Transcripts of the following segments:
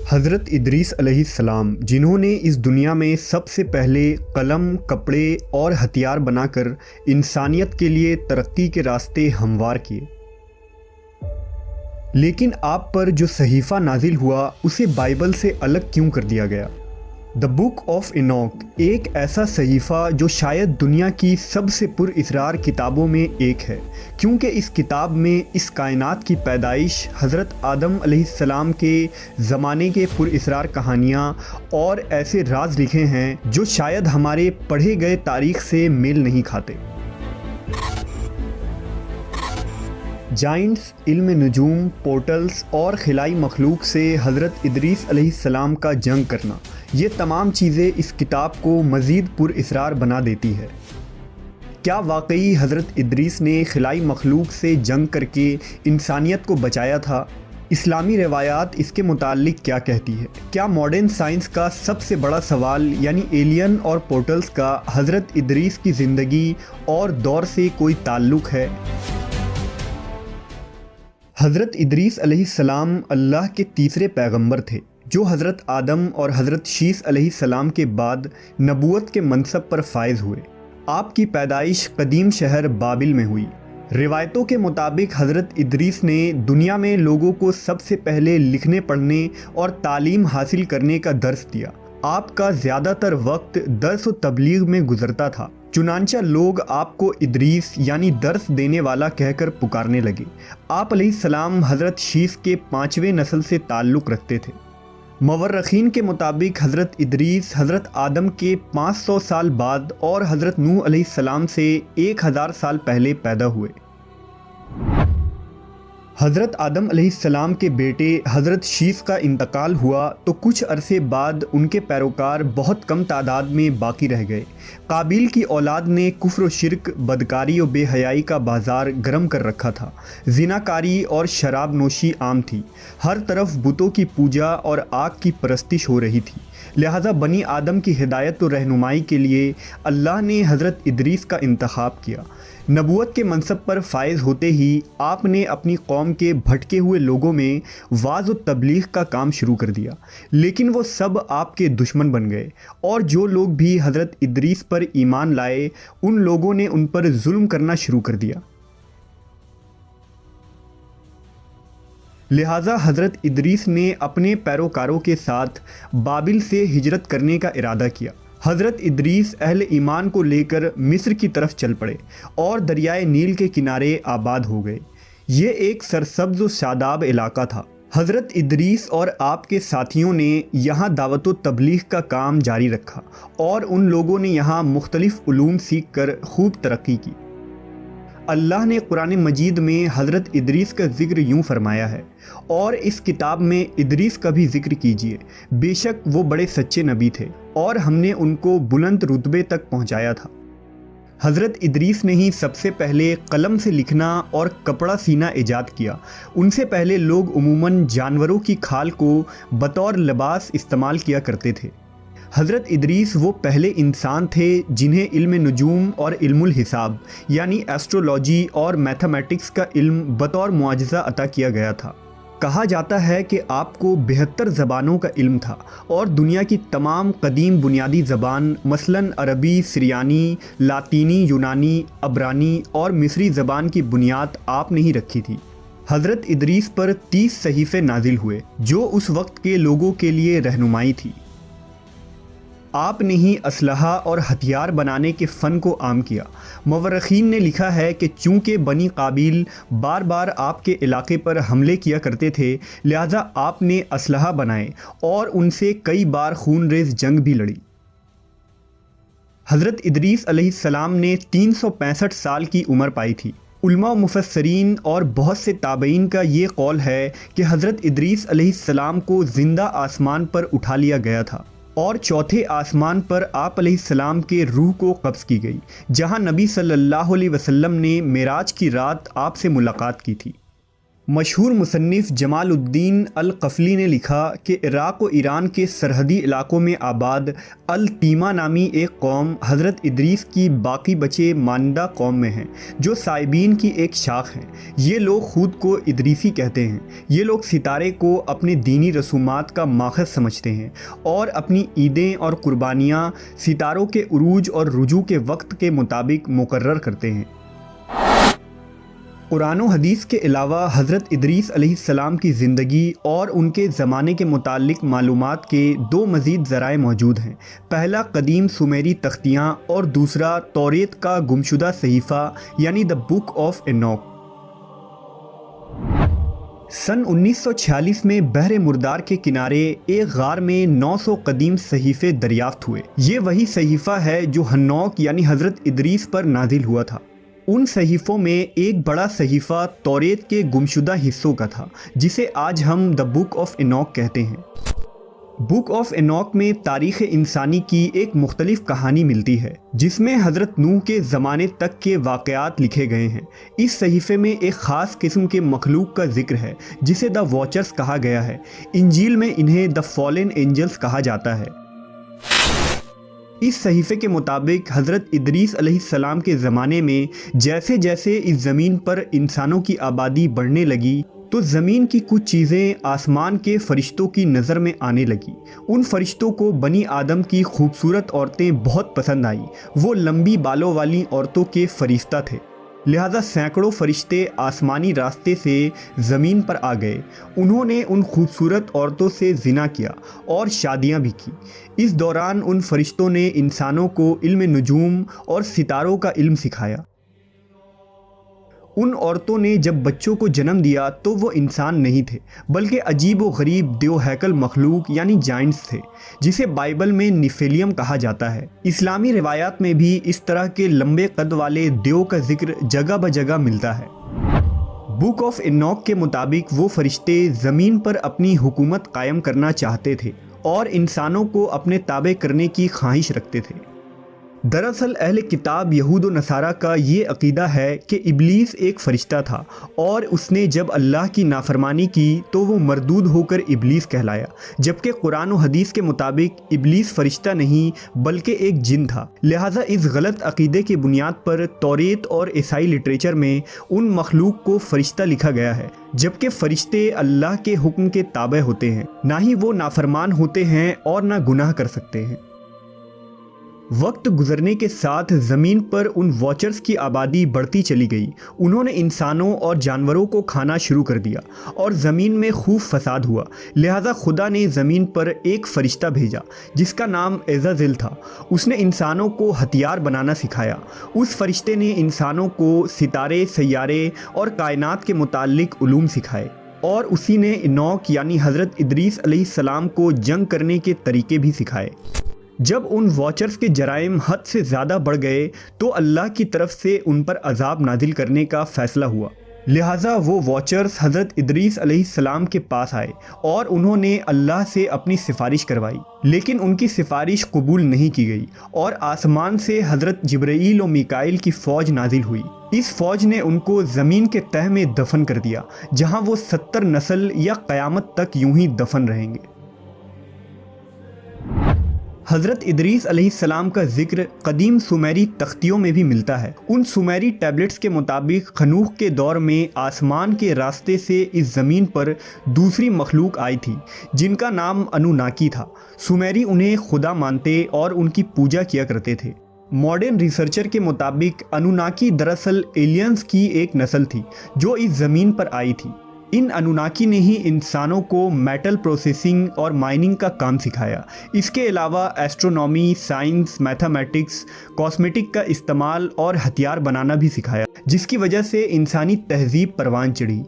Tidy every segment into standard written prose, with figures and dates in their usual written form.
حضرت ادریس علیہ السلام، جنہوں نے اس دنیا میں سب سے پہلے قلم، کپڑے اور ہتھیار بنا کر انسانیت کے لیے ترقی کے راستے ہموار کیے، لیکن آپ پر جو صحیفہ نازل ہوا اسے بائبل سے الگ کیوں کر دیا گیا؟ دا بک آف اینوک ایک ایسا صحیفہ جو شاید دنیا کی سب سے پر اسرار کتابوں میں ایک ہے، کیونکہ اس کتاب میں اس کائنات کی پیدائش، حضرت آدم علیہ السلام کے زمانے کے پر اسرار کہانیاں اور ایسے راز لکھے ہیں جو شاید ہمارے پڑھے گئے تاریخ سے میل نہیں کھاتے۔ جائنٹس، علم نجوم، پورٹلز اور خلائی مخلوق سے حضرت ادریس علیہ السلام کا جنگ کرنا، یہ تمام چیزیں اس کتاب کو مزید پر اسرار بنا دیتی ہے۔ کیا واقعی حضرت ادریس نے خلائی مخلوق سے جنگ کر کے انسانیت کو بچایا تھا؟ اسلامی روایات اس کے متعلق کیا کہتی ہے؟ کیا ماڈرن سائنس کا سب سے بڑا سوال یعنی ایلین اور پورٹلز کا حضرت ادریس کی زندگی اور دور سے کوئی تعلق ہے؟ حضرت ادریس علیہ السلام اللہ کے تیسرے پیغمبر تھے جو حضرت آدم اور حضرت شیث علیہ السلام کے بعد نبوت کے منصب پر فائز ہوئے۔ آپ کی پیدائش قدیم شہر بابل میں ہوئی۔ روایتوں کے مطابق حضرت ادریس نے دنیا میں لوگوں کو سب سے پہلے لکھنے پڑھنے اور تعلیم حاصل کرنے کا درس دیا۔ آپ کا زیادہ تر وقت درس و تبلیغ میں گزرتا تھا، چنانچہ لوگ آپ کو ادریس یعنی درس دینے والا کہہ کر پکارنے لگے۔ آپ علیہ السلام حضرت شیث کے 5ویں نسل سے تعلق رکھتے تھے۔ مورخین کے مطابق حضرت ادریس حضرت آدم کے 500 سال بعد اور حضرت نوح علیہ السلام سے 1000 سال پہلے پیدا ہوئے۔ حضرت آدم علیہ السلام کے بیٹے حضرت شیث کا انتقال ہوا تو کچھ عرصے بعد ان کے پیروکار بہت کم تعداد میں باقی رہ گئے۔ قابیل کی اولاد نے کفر و شرک، بدکاری و بے حیائی کا بازار گرم کر رکھا تھا۔ زناکاری اور شراب نوشی عام تھی۔ ہر طرف بتوں کی پوجا اور آگ کی پرستش ہو رہی تھی، لہذا بنی آدم کی ہدایت و رہنمائی کے لیے اللہ نے حضرت ادریس کا انتخاب کیا۔ نبوت کے منصب پر فائز ہوتے ہی آپ نے اپنی قوم کے بھٹکے ہوئے لوگوں میں وعظ و تبلیغ کا کام شروع کر دیا، لیکن وہ سب آپ کے دشمن بن گئے، اور جو لوگ بھی حضرت ادریس پر ایمان لائے ان لوگوں نے ان پر ظلم کرنا شروع کر دیا۔ لہٰذا حضرت ادریس نے اپنے پیروکاروں کے ساتھ بابل سے ہجرت کرنے کا ارادہ کیا۔ حضرت ادریس اہل ایمان کو لے کر مصر کی طرف چل پڑے اور دریائے نیل کے کنارے آباد ہو گئے۔ یہ ایک سرسبز و شاداب علاقہ تھا۔ حضرت ادریس اور آپ کے ساتھیوں نے یہاں دعوت و تبلیغ کا کام جاری رکھا اور ان لوگوں نے یہاں مختلف علوم سیکھ کر خوب ترقی کی۔ اللہ نے قرآن مجید میں حضرت ادریس کا ذکر یوں فرمایا ہے، اور اس کتاب میں ادریس کا بھی ذکر کیجیے، بے شک وہ بڑے سچے نبی تھے اور ہم نے ان کو بلند رتبے تک پہنچایا تھا۔ حضرت ادریس نے ہی سب سے پہلے قلم سے لکھنا اور کپڑا سینا ایجاد کیا۔ ان سے پہلے لوگ عموماً جانوروں کی کھال کو بطور لباس استعمال کیا کرتے تھے۔ حضرت ادریس وہ پہلے انسان تھے جنہیں علم نجوم اور علم الحساب یعنی ایسٹرولوجی اور میتھمیٹکس کا علم بطور معجزہ عطا کیا گیا تھا۔ کہا جاتا ہے کہ آپ کو 72 زبانوں کا علم تھا اور دنیا کی تمام قدیم بنیادی زبان مثلاً عربی، سریانی، لاطینی، یونانی، عبرانی اور مصری زبان کی بنیاد آپ نے ہی رکھی تھی۔ حضرت ادریس پر 30 صحیفے نازل ہوئے جو اس وقت کے لوگوں کے لیے رہنمائی تھی۔ آپ نے ہی اسلحہ اور ہتھیار بنانے کے فن کو عام کیا۔ مورخین نے لکھا ہے کہ چونکہ بنی قابیل بار بار آپ کے علاقے پر حملے کیا کرتے تھے، لہذا آپ نے اسلحہ بنائے اور ان سے کئی بار خون ریز جنگ بھی لڑی۔ حضرت ادریس علیہ السلام نے 365 سال کی عمر پائی تھی۔ علماء و مفسرین اور بہت سے تابعین کا یہ قول ہے کہ حضرت ادریس علیہ السلام کو زندہ آسمان پر اٹھا لیا گیا تھا اور چوتھے آسمان پر آپ علیہ السلام کے روح کو قبض کی گئی، جہاں نبی صلی اللہ علیہ وسلم نے معراج کی رات آپ سے ملاقات کی تھی۔ مشہور مصنف جمال الدین القفلی نے لکھا کہ عراق و ایران کے سرحدی علاقوں میں آباد التیمہ نامی ایک قوم حضرت ادریس کی باقی بچے ماندہ قوم میں ہیں جو سائبین کی ایک شاخ ہیں۔ یہ لوگ خود کو ادریسی کہتے ہیں۔ یہ لوگ ستارے کو اپنے دینی رسومات کا ماخذ سمجھتے ہیں اور اپنی عیدیں اور قربانیاں ستاروں کے عروج اور رجوع کے وقت کے مطابق مقرر کرتے ہیں۔ قرآن و حدیث کے علاوہ حضرت ادریس علیہ السلام کی زندگی اور ان کے زمانے کے متعلق معلومات کے دو مزید ذرائع موجود ہیں۔ پہلا قدیم سومیری تختیاں اور دوسرا توریت کا گمشدہ صحیفہ یعنی دا بک آف اینوک۔ سن 1946 میں بحر مردار کے کنارے ایک غار میں 900 قدیم صحیفے دریافت ہوئے۔ یہ وہی صحیفہ ہے جو ہنوک یعنی حضرت ادریس پر نازل ہوا تھا۔ ان صحیفوں میں ایک بڑا صحیفہ توریت کے گمشدہ حصوں کا تھا جسے آج ہم دا بک آف اینوک کہتے ہیں۔ بک آف اینوک میں تاریخ انسانی کی ایک مختلف کہانی ملتی ہے جس میں حضرت نوح کے زمانے تک کے واقعات لکھے گئے ہیں۔ اس صحیفے میں ایک خاص قسم کے مخلوق کا ذکر ہے جسے دا واچرز کہا گیا ہے۔ انجیل میں انہیں دا فالن اینجلز کہا جاتا ہے۔ اس صحیفے کے مطابق حضرت ادریس علیہ السلام کے زمانے میں جیسے جیسے اس زمین پر انسانوں کی آبادی بڑھنے لگی تو زمین کی کچھ چیزیں آسمان کے فرشتوں کی نظر میں آنے لگی۔ ان فرشتوں کو بنی آدم کی خوبصورت عورتیں بہت پسند آئیں۔ وہ لمبی بالوں والی عورتوں کے فرشتہ تھے، لہذا سینکڑوں فرشتے آسمانی راستے سے زمین پر آ گئے۔ انہوں نے ان خوبصورت عورتوں سے زنا کیا اور شادیاں بھی کی۔ اس دوران ان فرشتوں نے انسانوں کو علم نجوم اور ستاروں کا علم سکھایا۔ ان عورتوں نے جب بچوں کو جنم دیا تو وہ انسان نہیں تھے بلکہ عجیب و غریب دیو ہیکل مخلوق یعنی جائنٹس تھے جسے بائبل میں نیفیلیم کہا جاتا ہے۔ اسلامی روایات میں بھی اس طرح کے لمبے قد والے دیو کا ذکر جگہ بجگہ ملتا ہے۔ بک آف اینوک کے مطابق وہ فرشتے زمین پر اپنی حکومت قائم کرنا چاہتے تھے اور انسانوں کو اپنے تابع کرنے کی خواہش رکھتے تھے۔ دراصل اہل کتاب یہود و نصارہ کا یہ عقیدہ ہے کہ ابلیس ایک فرشتہ تھا اور اس نے جب اللہ کی نافرمانی کی تو وہ مردود ہو کر ابلیس کہلایا، جبکہ قرآن و حدیث کے مطابق ابلیس فرشتہ نہیں بلکہ ایک جن تھا۔ لہٰذا اس غلط عقیدے کی بنیاد پر توریت اور عیسائی لٹریچر میں ان مخلوق کو فرشتہ لکھا گیا ہے، جبکہ فرشتے اللہ کے حکم کے تابع ہوتے ہیں، نہ ہی وہ نافرمان ہوتے ہیں اور نہ گناہ کر سکتے ہیں۔ وقت گزرنے کے ساتھ زمین پر ان واچرز کی آبادی بڑھتی چلی گئی۔ انہوں نے انسانوں اور جانوروں کو کھانا شروع کر دیا اور زمین میں خوب فساد ہوا۔ لہٰذا خدا نے زمین پر ایک فرشتہ بھیجا جس کا نام عزازیل تھا۔ اس نے انسانوں کو ہتھیار بنانا سکھایا۔ اس فرشتے نے انسانوں کو ستارے، سیارے اور کائنات کے متعلق علوم سکھائے، اور اسی نے اینوک یعنی حضرت ادریس علیہ السلام کو جنگ کرنے کے طریقے بھی سکھائے۔ جب ان واچرز کے جرائم حد سے زیادہ بڑھ گئے تو اللہ کی طرف سے ان پر عذاب نازل کرنے کا فیصلہ ہوا۔ لہٰذا وہ واچرز حضرت ادریس علیہ السلام کے پاس آئے اور انہوں نے اللہ سے اپنی سفارش کروائی، لیکن ان کی سفارش قبول نہیں کی گئی اور آسمان سے حضرت جبرائیل و میکائیل کی فوج نازل ہوئی۔ اس فوج نے ان کو زمین کے تہہ میں دفن کر دیا، جہاں وہ 70 نسل یا قیامت تک یوں ہی دفن رہیں گے۔ حضرت ادریس علیہ السلام کا ذکر قدیم سومیری تختیوں میں بھی ملتا ہے۔ ان سومیری ٹیبلٹس کے مطابق خنوخ کے دور میں آسمان کے راستے سے اس زمین پر دوسری مخلوق آئی تھی جن کا نام انوناکی تھا۔ سومیری انہیں خدا مانتے اور ان کی پوجا کیا کرتے تھے۔ ماڈرن ریسرچر کے مطابق انوناکی دراصل ایلینز کی ایک نسل تھی جو اس زمین پر آئی تھی۔ ان انوناکی نے ہی انسانوں کو میٹل پروسیسنگ اور مائننگ کا کام سکھایا۔ اس کے علاوہ ایسٹرونومی، سائنس، میتھمیٹکس، کاسمیٹک کا استعمال اور ہتھیار بنانا بھی سکھایا، جس کی وجہ سے انسانی تہذیب پروان چڑھی۔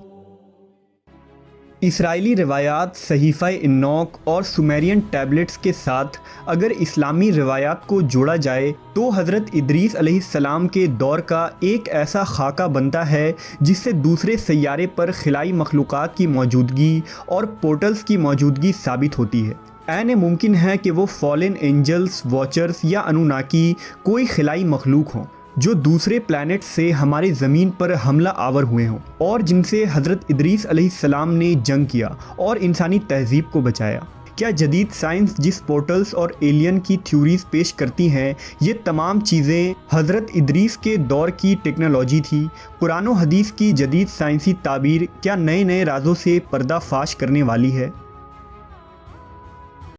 اسرائیلی روایات، صحیفہ اینوک اور سومیرین ٹیبلٹس کے ساتھ اگر اسلامی روایات کو جوڑا جائے تو حضرت ادریس علیہ السلام کے دور کا ایک ایسا خاکہ بنتا ہے جس سے دوسرے سیارے پر خلائی مخلوقات کی موجودگی اور پورٹلز کی موجودگی ثابت ہوتی ہے۔ عین ممکن ہے کہ وہ فالن اینجلز، واچرز یا انوناکی کوئی خلائی مخلوق ہوں جو دوسرے پلانٹ سے ہمارے زمین پر حملہ آور ہوئے ہوں اور جن سے حضرت ادریس علیہ السلام نے جنگ کیا اور انسانی تہذیب کو بچایا۔ کیا جدید سائنس جس پورٹلز اور ایلین کی تھیوریز پیش کرتی ہیں، یہ تمام چیزیں حضرت ادریس کے دور کی ٹیکنالوجی تھی؟ قرآن و حدیث کی جدید سائنسی تعبیر کیا نئے رازوں سے پردہ فاش کرنے والی ہے؟